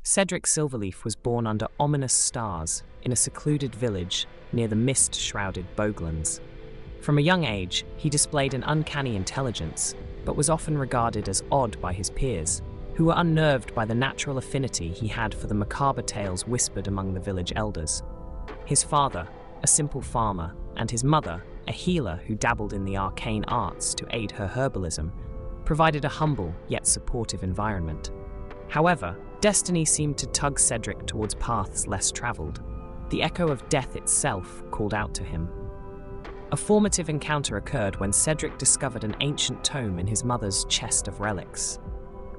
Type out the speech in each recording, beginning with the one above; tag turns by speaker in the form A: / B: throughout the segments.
A: Cedrick Silverleaf was born under ominous stars in a secluded village near the mist-shrouded Boglands. From a young age, he displayed an uncanny intelligence, but was often regarded as odd by his peers, who were unnerved by the natural affinity he had for the macabre tales whispered among the village elders. His father, a simple farmer, and his mother, a healer who dabbled in the arcane arts to aid her herbalism, provided a humble yet supportive environment. However, destiny seemed to tug Cedrick towards paths less traveled. The echo of death itself called out to him. A formative encounter occurred when Cedrick discovered an ancient tome in his mother's chest of relics,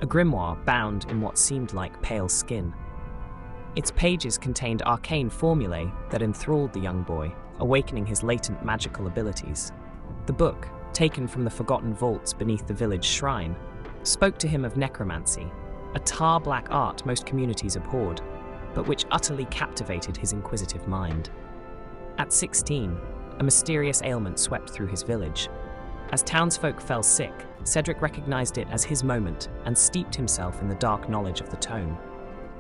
A: a grimoire bound in what seemed like pale skin. Its pages contained arcane formulae that enthralled the young boy, awakening his latent magical abilities. The book, taken from the forgotten vaults beneath the village shrine, spoke to him of necromancy, a tar-black art most communities abhorred, but which utterly captivated his inquisitive mind. At 16, a mysterious ailment swept through his village. As townsfolk fell sick, Cedrick recognized it as his moment and steeped himself in the dark knowledge of the tome.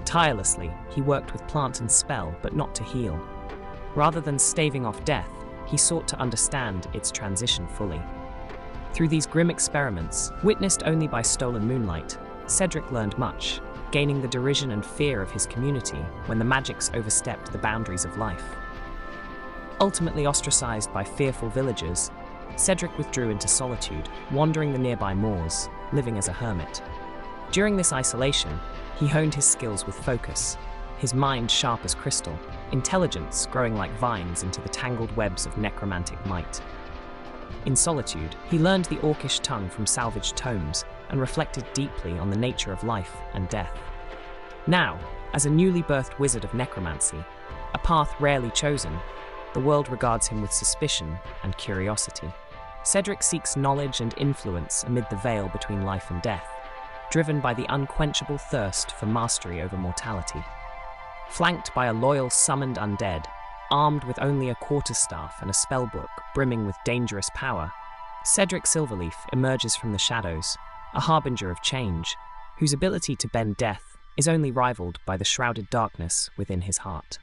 A: Tirelessly, he worked with plant and spell, but not to heal. Rather than staving off death, he sought to understand its transition fully. Through these grim experiments, witnessed only by stolen moonlight, Cedrick learned much, gaining the derision and fear of his community when the magics overstepped the boundaries of life. Ultimately ostracized by fearful villagers, Cedrick withdrew into solitude, wandering the nearby moors, living as a hermit. During this isolation, he honed his skills with focus, his mind sharp as crystal, intelligence growing like vines into the tangled webs of necromantic might. In solitude, he learned the Orcish tongue from salvaged tomes and reflected deeply on the nature of life and death. Now, as a newly birthed wizard of necromancy, a path rarely chosen, the world regards him with suspicion and curiosity. Cedrick seeks knowledge and influence amid the veil between life and death, driven by the unquenchable thirst for mastery over mortality. Flanked by a loyal summoned undead, armed with only a quarterstaff and a spellbook brimming with dangerous power, Cedrick Silverleaf emerges from the shadows, a harbinger of change, whose ability to bend death is only rivaled by the shrouded darkness within his heart.